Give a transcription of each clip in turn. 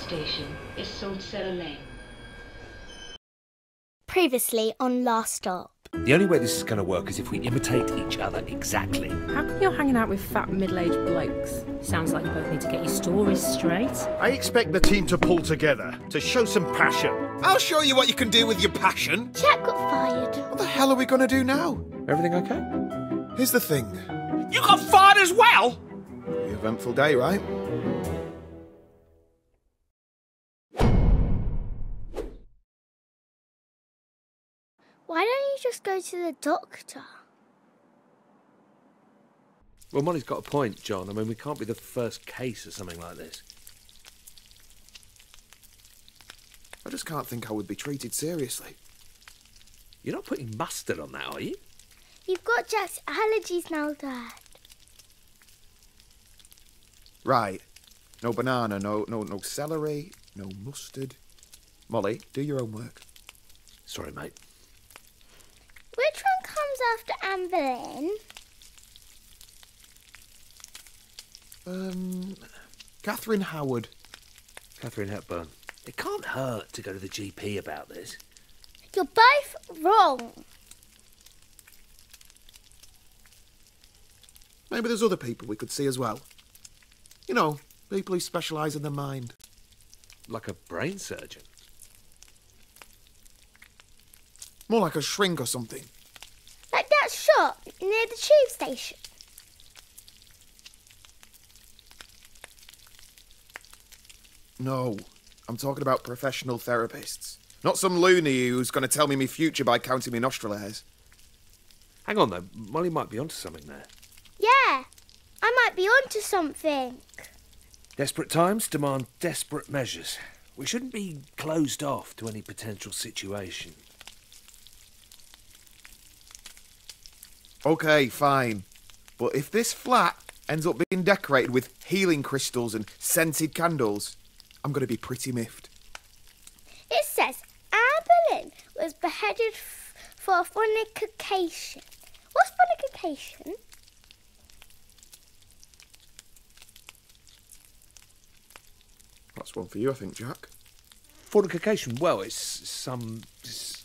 station is Salt Cellar Lane. Previously on Last Stop. The only way this is going to work is if we imitate each other exactly. How come you're hanging out with fat middle-aged blokes? Sounds like you both need to get your stories straight. I expect the team to pull together, to show some passion. I'll show you what you can do with your passion. Jack got fired. What the hell are we going to do now? Everything okay? Here's the thing. You got fired as well? Pretty eventful day, right? Why don't you just go to the doctor? Well, Molly's got a point, John. I mean, we can't be the first case of something like this. I just can't think I would be treated seriously. You're not putting mustard on that, are you? You've got Jack's allergies now, Dad. Right. No banana, no celery, no mustard. Molly, do your homework. Sorry, mate. Which one comes after Anne Boleyn? Catherine Howard. Catherine Hepburn. It can't hurt to go to the GP about this. You're both wrong. Maybe there's other people we could see as well. You know, people who specialise in the mind. Like a brain surgeon. More like a shrink or something. Like that shop near the tube station. No, I'm talking about professional therapists. Not some loony who's going to tell me my future by counting me nostril hairs. Hang on, though. Molly might be onto something there. Yeah, I might be onto something. Desperate times demand desperate measures. We shouldn't be closed off to any potential situation. Okay, fine. But if this flat ends up being decorated with healing crystals and scented candles, I'm going to be pretty miffed. It says Anne Boleyn was beheaded for fornication. What's fornication? That's one for you, I think, Jack. Fortification, well, it's some... does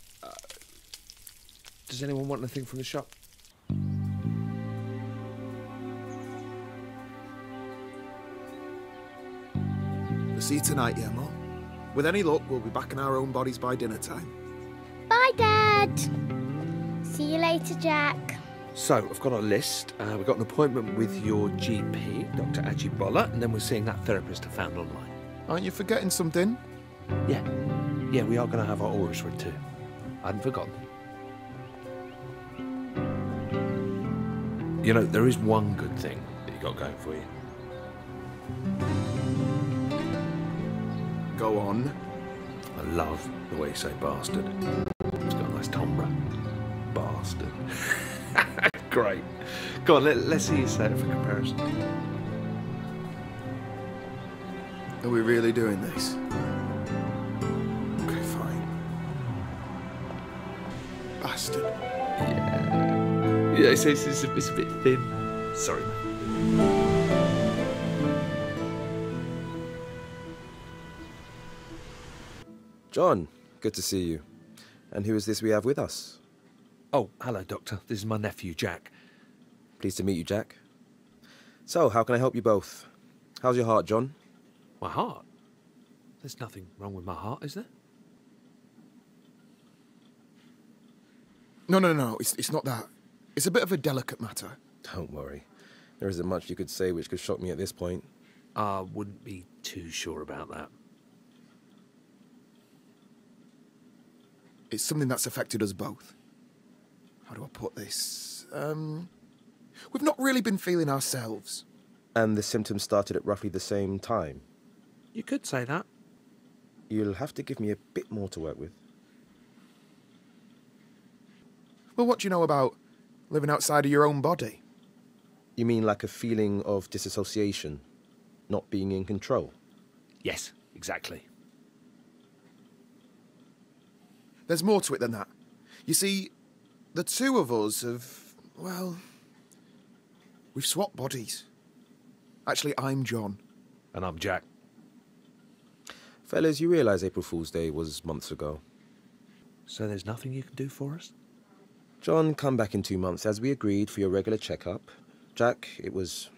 anyone want anything from the shop? We'll see you tonight, yeah, Mum? With any luck, we'll be back in our own bodies by dinner time. Bye, Dad. See you later, Jack. So, I've got a list. We've got an appointment with your GP, Dr. Ajibola, and then we're seeing that therapist I found online. Aren't you forgetting something? Yeah, we are going to have our auras read too. I hadn't forgotten. You know, there is one good thing that you got going for you. Go on. I love the way you say bastard. It's got a nice timbre. Bastard. Great. Go on, let's see you say it for comparison. Are we really doing this? Okay, fine. Bastard. Yeah, it's a bit thin. Sorry, mate. John, good to see you. And who is this we have with us? Oh, hello, Doctor. This is my nephew, Jack. Pleased to meet you, Jack. So, how can I help you both? How's your heart, John? My heart? There's nothing wrong with my heart, is there? No. It's not that. It's a bit of a delicate matter. Don't worry. There isn't much you could say which could shock me at this point. I wouldn't be too sure about that. It's something that's affected us both. How do I put this? We've not really been feeling ourselves. And the symptoms started at roughly the same time? You could say that. You'll have to give me a bit more to work with. Well, what do you know about living outside of your own body? You mean like a feeling of disassociation? Not being in control? Yes, exactly. There's more to it than that. You see, the two of us have, well, we've swapped bodies. Actually, I'm John. And I'm Jack. Fellas, you realise April Fool's Day was months ago. So there's nothing you can do for us? John, come back in 2 months as we agreed for your regular checkup. Jack, it was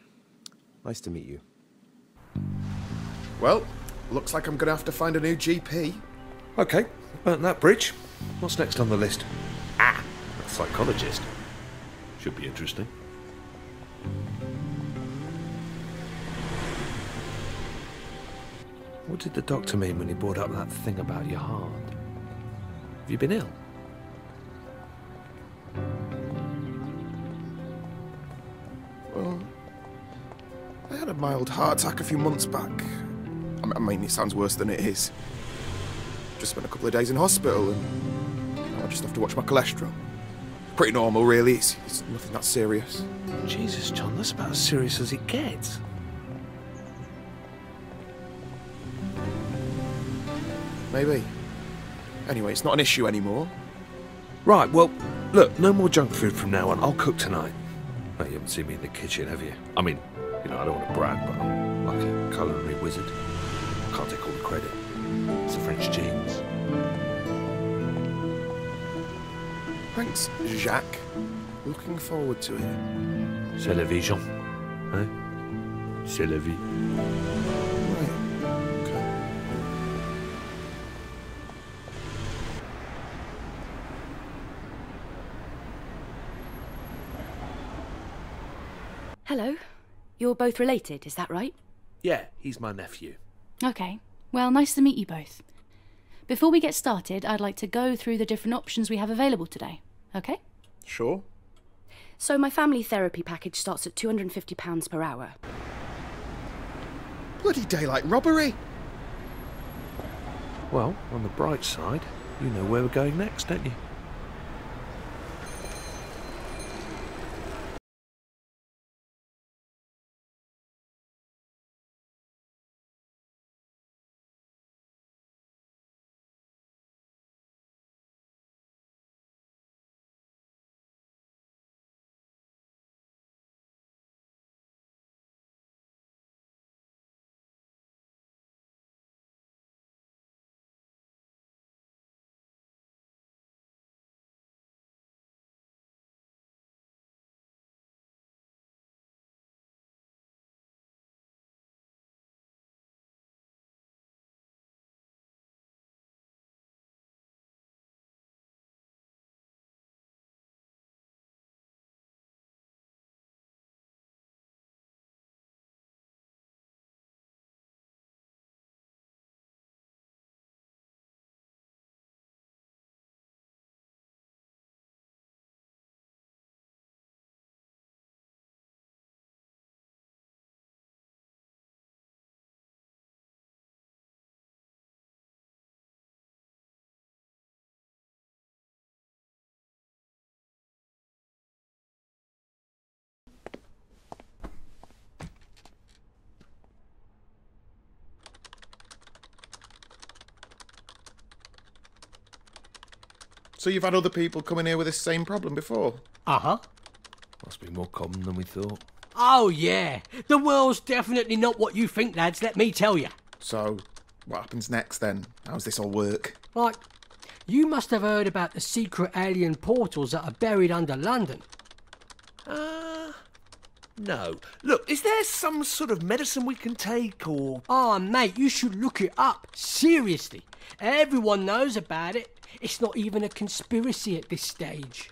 nice to meet you. Well, looks like I'm going to have to find a new GP. Okay, burnt that bridge. What's next on the list? A psychologist. Should be interesting. What did the doctor mean when he brought up that thing about your heart? Have you been ill? Well, I had a mild heart attack a few months back. I mean, it sounds worse than it is. Just spent a couple of days in hospital and I just have to watch my cholesterol. Pretty normal, really. It's nothing that serious. Jesus, John, that's about as serious as it gets. Maybe. Anyway, it's not an issue anymore. Right, well, look, no more junk food from now on. I'll cook tonight. No, you haven't seen me in the kitchen, have you? I mean, you know, I don't want to brag, but I'm like a culinary wizard. I can't take all the credit. It's the French genes. Thanks, Jacques. Looking forward to it. C'est la vie, Jean. Hein? C'est la vie. Right. Okay. Hello. You're both related, is that right? Yeah, he's my nephew. Okay. Well, nice to meet you both. Before we get started, I'd like to go through the different options we have available today. Okay? Sure. So my family therapy package starts at £250 per hour. Bloody daylight robbery! Well, on the bright side, you know where we're going next, don't you? So you've had other people come in here with this same problem before? Uh-huh. Must be more common than we thought. Oh, yeah. The world's definitely not what you think, lads, let me tell you. So, what happens next then? How's this all work? Like, you must have heard about the secret alien portals that are buried under London. No. Look, is there some sort of medicine we can take, or... Oh, mate, you should look it up. Seriously. Everyone knows about it. It's not even a conspiracy at this stage.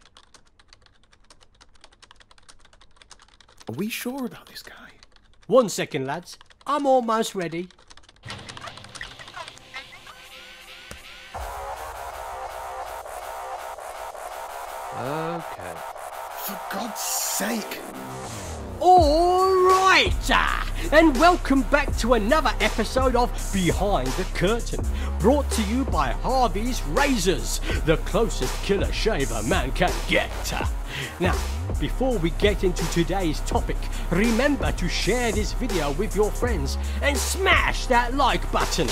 Are we sure about this guy? 1 second, lads. I'm almost ready. Okay. For God's sake! Alright, and welcome back to another episode of Behind the Curtain, brought to you by Harvey's Razors, the closest killer shave a man can get. Now, before we get into today's topic, remember to share this video with your friends and smash that like button.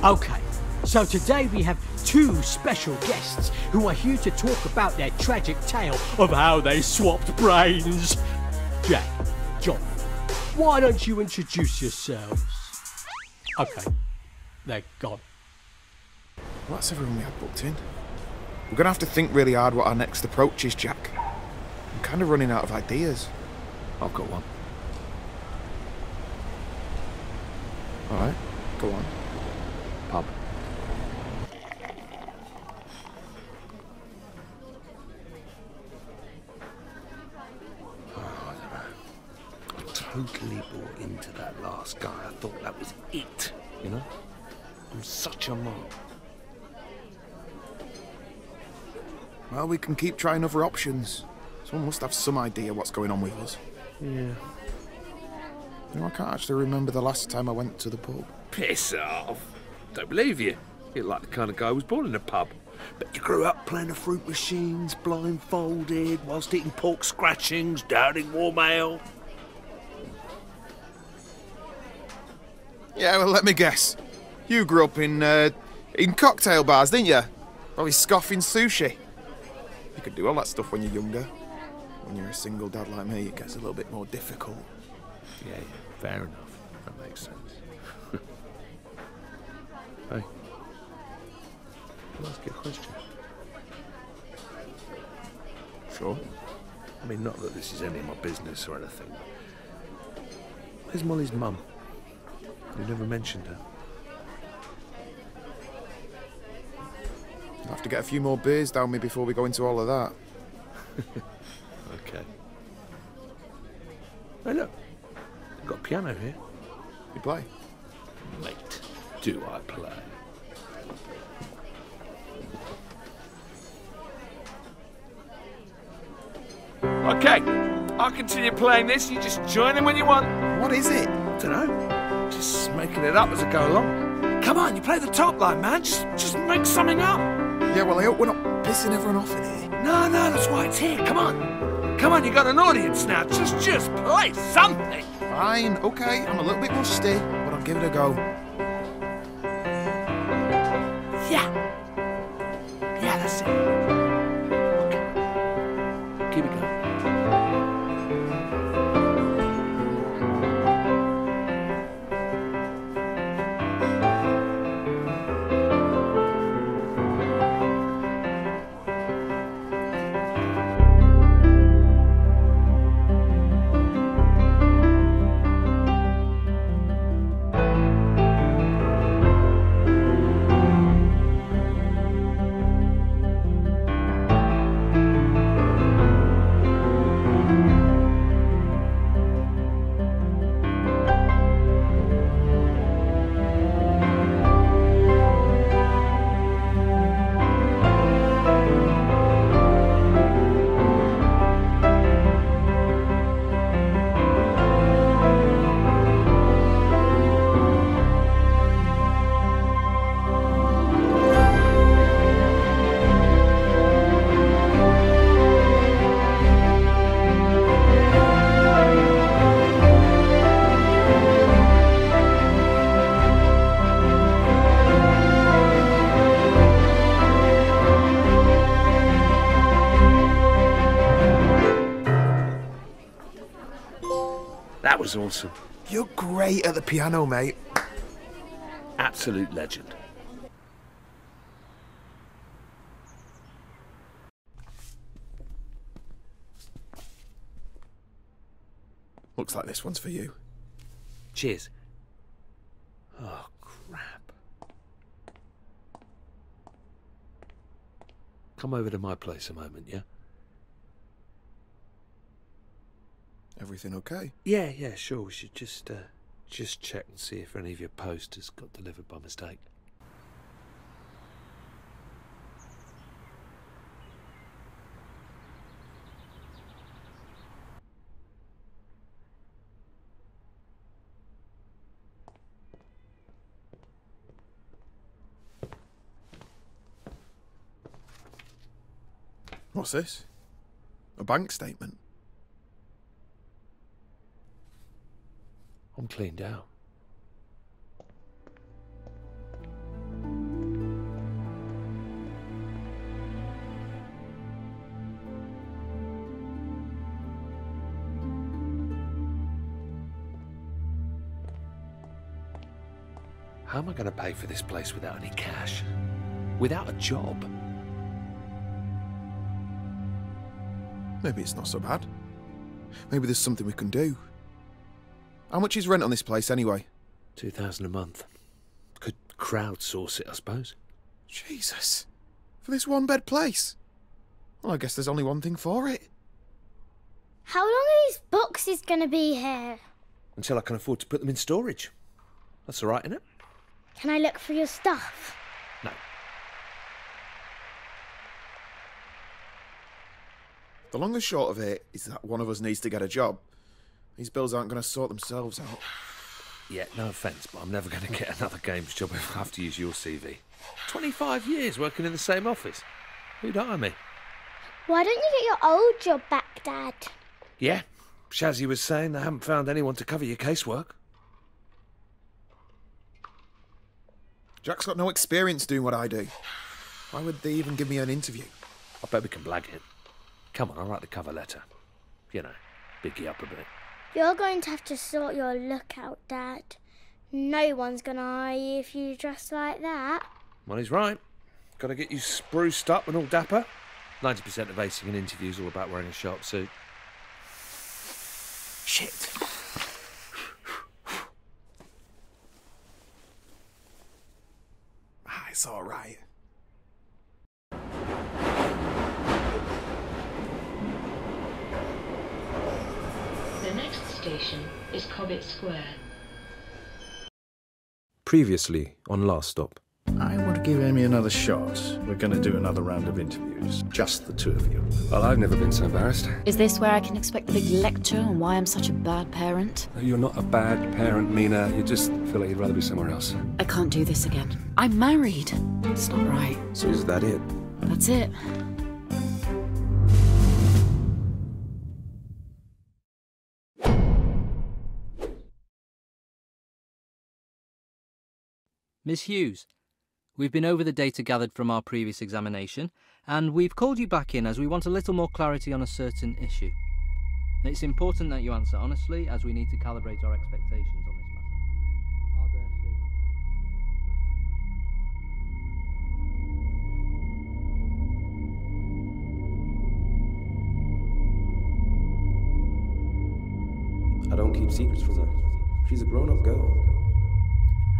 Okay, so today we have two special guests who are here to talk about their tragic tale of how they swapped brains. Jack, John, why don't you introduce yourselves? Okay, they're gone. Well, that's everyone we had booked in. We're going to have to think really hard what our next approach is, Jack. I'm kind of running out of ideas. I've got one. All right, go on. Pub. Oh, I don't know. I totally bought into that last guy. I thought that was it, you know? I'm such a mark. Well, we can keep trying other options. Someone must have some idea what's going on with us. Yeah. You know, I can't actually remember the last time I went to the pub. Piss off. Don't believe you. You're like the kind of guy who was born in a pub. But you grew up playing the fruit machines, blindfolded, whilst eating pork scratchings, downing warm ale. Yeah, well, let me guess. You grew up in cocktail bars, didn't you? Probably scoffing sushi. You could do all that stuff when you're younger. When you're a single dad like me, it gets a little bit more difficult. Yeah, fair enough. That makes sense. Hey, can I ask you a question? Sure. I mean, not that this is any of my business or anything. Where's Molly's mum? You never mentioned her. I'll have to get a few more beers down me before we go into all of that. Okay. Hey, look. I've got a piano here. You play? Mate, do I play? Okay, I'll continue playing this. You just join in when you want. What is it? Dunno. Just making it up as I go along. Come on, you play the top line, man. Just make something up. Yeah, well, I hope we're not pissing everyone off in here. No, that's why it's here. Come on. Come on, you got an audience now. Just play something. Fine, okay. I'm a little bit rusty, but I'll give it a go. Yeah. Yeah, that's it. Okay. Keep it going. That was awesome. You're great at the piano, mate. Absolute legend. Looks like this one's for you. Cheers. Oh, crap. Come over to my place a moment, yeah? Everything okay? Yeah, sure. We should just check and see if any of your posters got delivered by mistake. What's this? A bank statement? I'm cleaned out. How am I going to pay for this place without any cash? Without a job? Maybe it's not so bad. Maybe there's something we can do. How much is rent on this place anyway? $2,000 a month. Could crowdsource it, I suppose. Jesus. For this one-bed place? Well, I guess there's only one thing for it. How long are these boxes going to be here? Until I can afford to put them in storage. That's all right, isn't it? Can I look for your stuff? No. The long and short of it is that one of us needs to get a job. These bills aren't going to sort themselves out. Yeah, no offence, but I'm never going to get another games job if I have to use your CV. 25 years working in the same office. Who'd hire me? Why don't you get your old job back, Dad? Yeah, Shazzy was saying they haven't found anyone to cover your casework. Jack's got no experience doing what I do. Why would they even give me an interview? I bet we can blag it. Come on, I'll write the cover letter. You know, big you up a bit. You're going to have to sort your look out, Dad. No one's going to hire you if you dress like that. Well, he's right. Got to get you spruced up and all dapper. 90% of acing an interview is all about wearing a sharp suit. Shit. It's all right. The next station is Cobbett Square. Previously on Last Stop. I want to give Amy another shot. We're going to do another round of interviews. Just the two of you. Well, I've never been so embarrassed. Is this where I can expect the big lecture on why I'm such a bad parent? You're not a bad parent, Mina. You just feel like you'd rather be somewhere else. I can't do this again. I'm married. It's not right. So is that it? That's it. Miss Hughes, we've been over the data gathered from our previous examination, and we've called you back in as we want a little more clarity on a certain issue. It's important that you answer honestly, as we need to calibrate our expectations on this matter. Are there I don't keep secrets from her. She's a grown-up girl.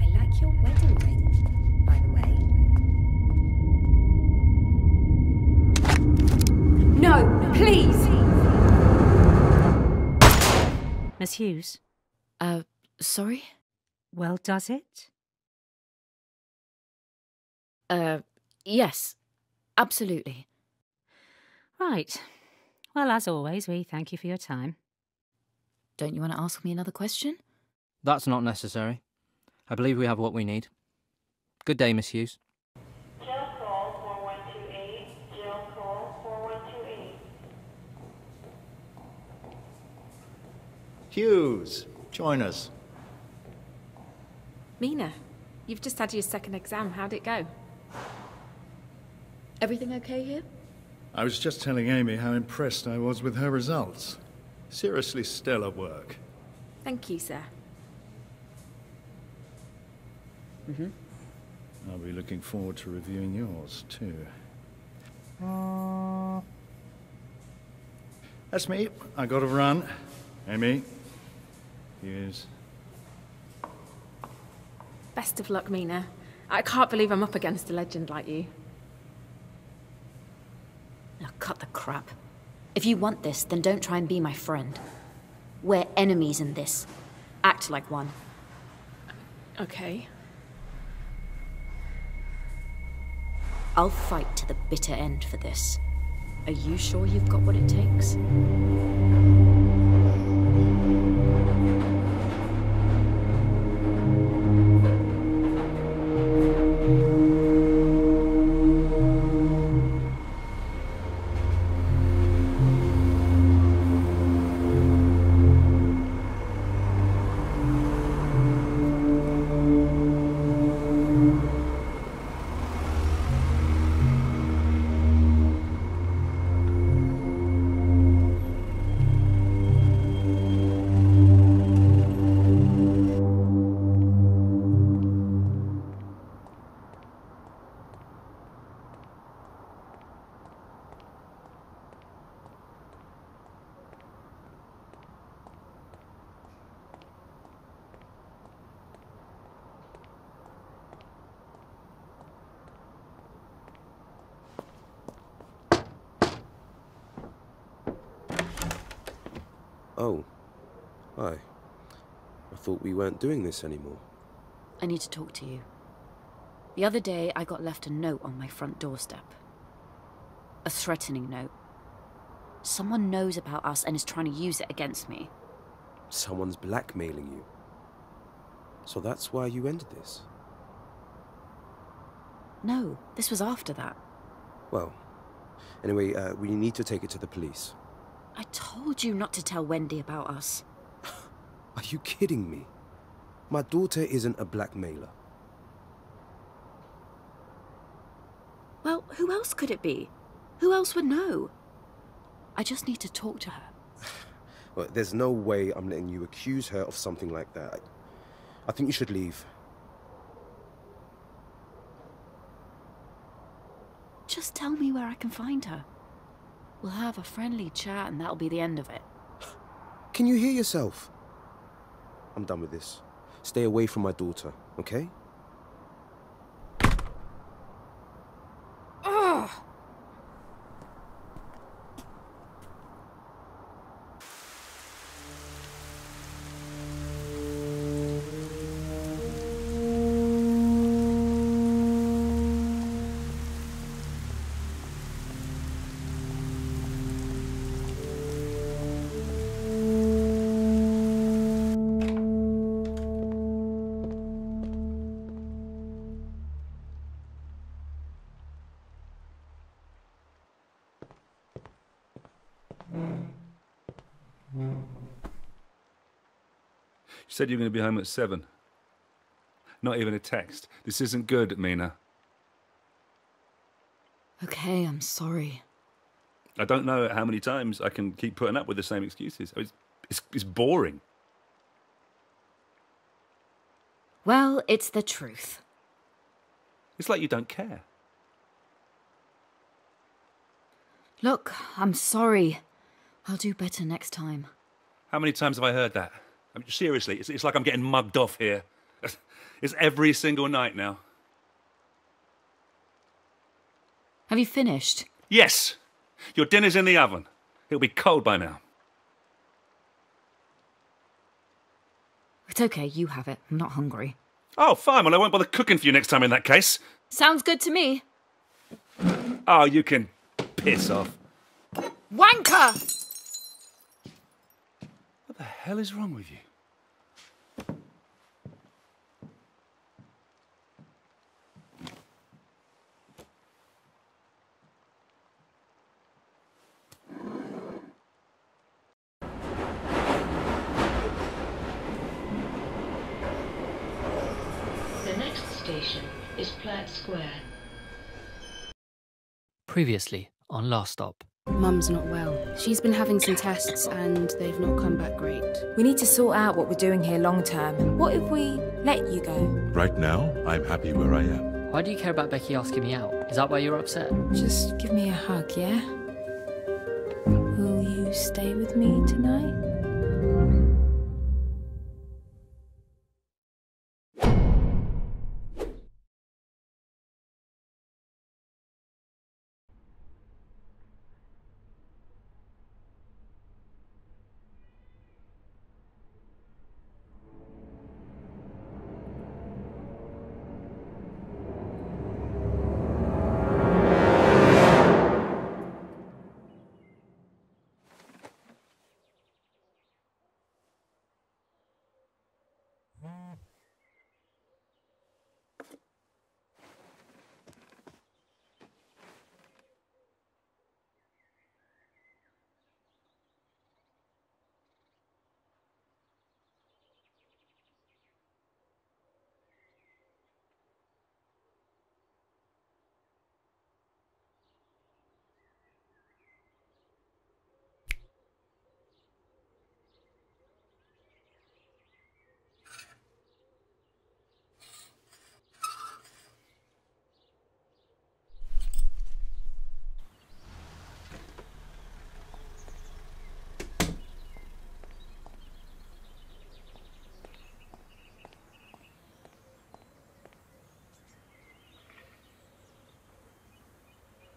I like your wedding ring, by the way. No, please! Miss Hughes? Sorry? Well, does it? Yes. Absolutely. Right. Well, as always, we thank you for your time. Don't you want to ask me another question? That's not necessary. I believe we have what we need. Good day, Miss Hughes. Jail call 4128. Jail call 4128. Hughes, join us. Mina, you've just had your second exam. How'd it go? Everything okay here? I was just telling Amy how impressed I was with her results. Seriously stellar work. Thank you, sir. I'll be looking forward to reviewing yours, too. That's me. I gotta run. Amy. Hughes. Best of luck, Mina. I can't believe I'm up against a legend like you. Now cut the crap. If you want this, then don't try and be my friend. We're enemies in this. Act like one. Okay. I'll fight to the bitter end for this. Are you sure you've got what it takes? Oh. Hi. I thought we weren't doing this anymore. I need to talk to you. The other day, I got left a note on my front doorstep. A threatening note. Someone knows about us and is trying to use it against me. Someone's blackmailing you. So that's why you ended this? No, this was after that. Well, anyway, we need to take it to the police. I told you not to tell Wendy about us. Are you kidding me? My daughter isn't a blackmailer. Well, who else could it be? Who else would know? I just need to talk to her. Well, there's no way I'm letting you accuse her of something like that. I think you should leave. Just tell me where I can find her. We'll have a friendly chat and that'll be the end of it. Can you hear yourself? I'm done with this. Stay away from my daughter, okay? Ugh! You said you were going to be home at 7. Not even a text. This isn't good, Mina. Okay, I'm sorry. I don't know how many times I can keep putting up with the same excuses. It's boring. Well, it's the truth. It's like you don't care. Look, I'm sorry. I'll do better next time. How many times have I heard that? I mean, seriously, it's like I'm getting mugged off here. It's every single night now. Have you finished? Yes! Your dinner's in the oven. It'll be cold by now. It's okay, you have it. I'm not hungry. Oh, fine. Well, I won't bother cooking for you next time in that case. Sounds good to me. Oh, you can piss off. Wanker! What the hell is wrong with you? The next station is Platt Square. Previously on Last Stop. Mum's not well. She's been having some tests and they've not come back great. We need to sort out what we're doing here long term. What if we let you go? Right now, I'm happy where I am. Why do you care about Becky asking me out? Is that why you're upset? Just give me a hug, yeah? Will you stay with me tonight?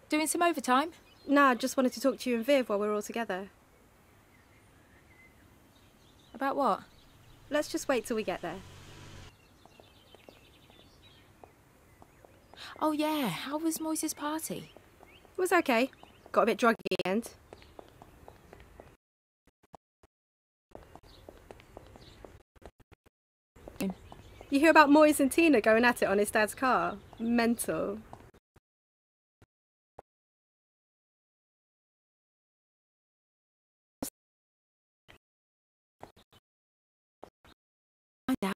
Doing some overtime? Nah, just wanted to talk to you and Viv while we're all together. About what? Let's just wait till we get there. Oh yeah, how was Moise's party? It was okay. Got a bit druggy at the end. You hear about Moise and Tina going at it on his dad's car? Mental. Find out.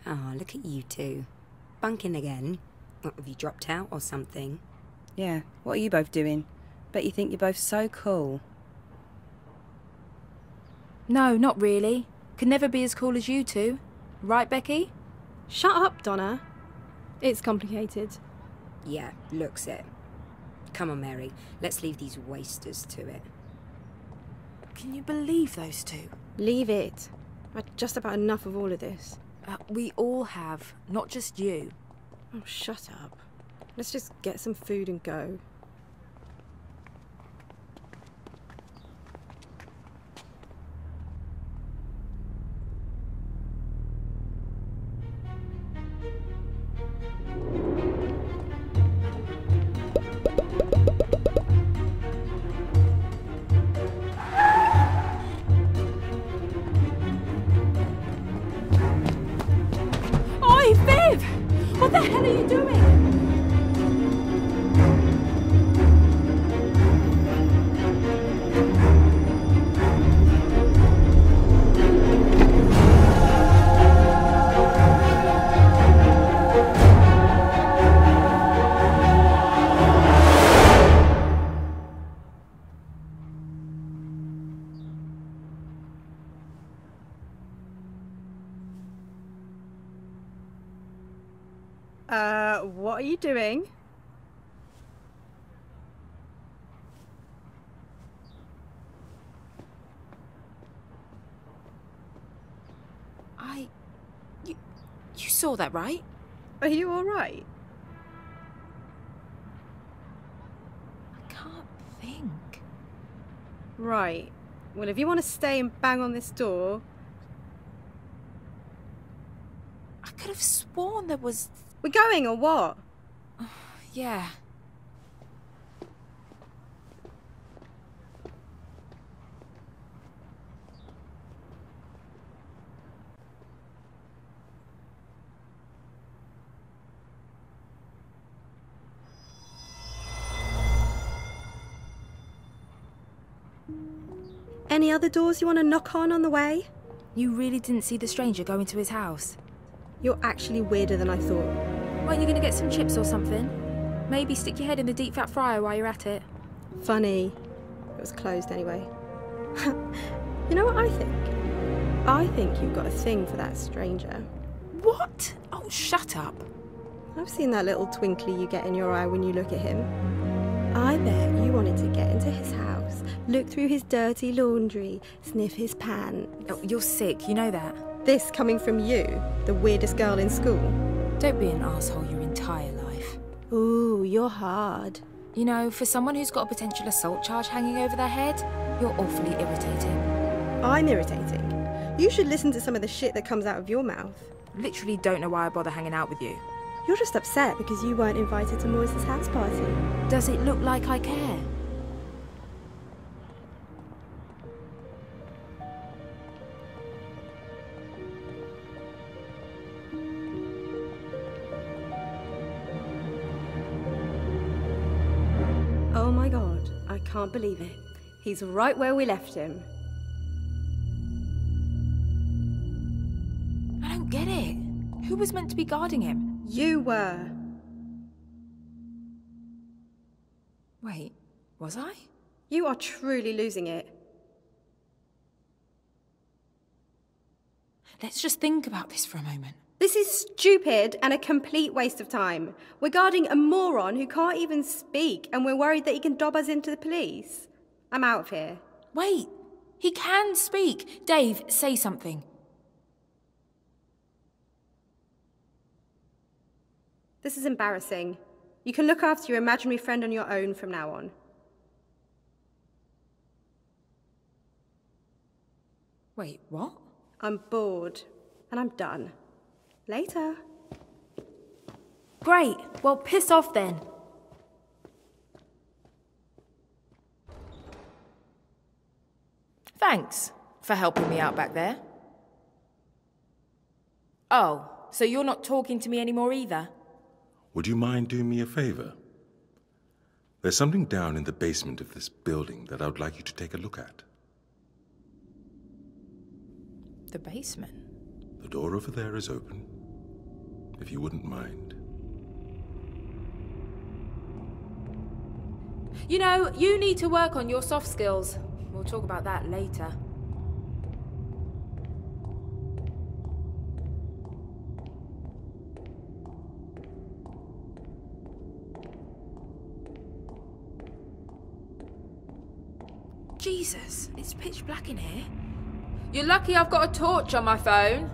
Oh, look at you two. Bunking again? What, have you dropped out or something? Yeah, what are you both doing? Bet you think you're both so cool. No, not really. Could never be as cool as you two. Right, Becky? Shut up, Donna. It's complicated. Yeah, looks it. Come on, Mary. Let's leave these wasters to it. Can you believe those two? Leave it. I've had just about enough of all of this. We all have, not just you. Oh, shut up. Let's just get some food and go. Oi, Viv! What the hell are you doing? What are you doing? You saw that, right? Are you alright? I can't think. Right. Well, if you want to stay and bang on this door... I could have sworn there was... We're going or what? Yeah. Any other doors you want to knock on the way? You really didn't see the stranger go into his house? You're actually weirder than I thought. Weren't you going to get some chips or something? Maybe stick your head in the deep fat fryer while you're at it. Funny. It was closed anyway. You know what I think? I think you've got a thing for that stranger. What? Oh, shut up. I've seen that little twinkly you get in your eye when you look at him. I bet you wanted to get into his house, look through his dirty laundry, sniff his pants. Oh, you're sick, you know that. This coming from you, the weirdest girl in school. Don't be an asshole your entire life. Ooh, you're hard. You know, for someone who's got a potential assault charge hanging over their head, you're awfully irritating. I'm irritating? You should listen to some of the shit that comes out of your mouth. Literally don't know why I bother hanging out with you. You're just upset because you weren't invited to Moise's house party. Does it look like I care? Oh my god, I can't believe it. He's right where we left him. I don't get it. Who was meant to be guarding him? You were. Wait, was I? You are truly losing it. Let's just think about this for a moment. This is stupid and a complete waste of time. We're guarding a moron who can't even speak, and we're worried that he can dob us into the police. I'm out of here. Wait, he can speak. Dave, say something. This is embarrassing. You can look after your imaginary friend on your own from now on. Wait, what? I'm bored, and I'm done. Later. Great. Well, piss off then. Thanks for helping me out back there. Oh, so you're not talking to me anymore either? Would you mind doing me a favor? There's something down in the basement of this building that I would like you to take a look at. The basement? The door over there is open, if you wouldn't mind. You know, you need to work on your soft skills. We'll talk about that later. Jesus, it's pitch black in here. You're lucky I've got a torch on my phone.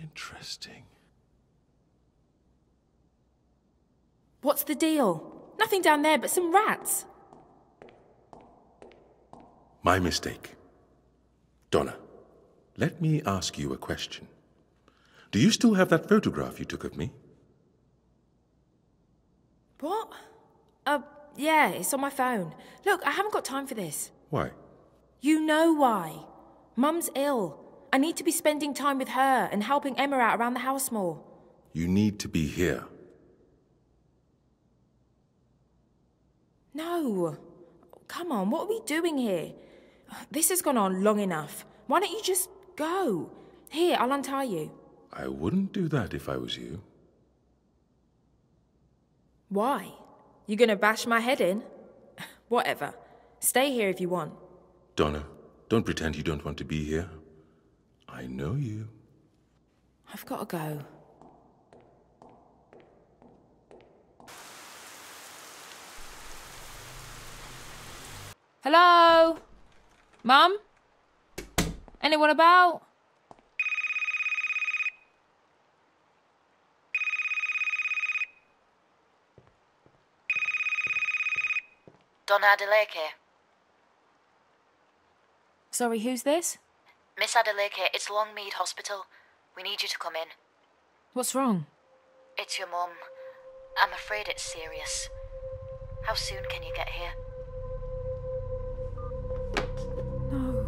Interesting. What's the deal? Nothing down there but some rats. My mistake. Donna, let me ask you a question. Do you still have that photograph you took of me? What? Yeah, it's on my phone. Look, I haven't got time for this. Why? You know why. Mum's ill. I need to be spending time with her and helping Emma out around the house more. You need to be here. No. Come on, what are we doing here? This has gone on long enough. Why don't you just go? Here, I'll untie you. I wouldn't do that if I was you. Why? You gonna bash my head in? Whatever. Stay here if you want. Donna, don't pretend you don't want to be here. I know you. I've got to go. Hello? Mum? Anyone about? Donna Adeleke. Sorry, who's this? Miss Adeleke, it's Longmead Hospital. We need you to come in. What's wrong? It's your mum. I'm afraid it's serious. How soon can you get here? No.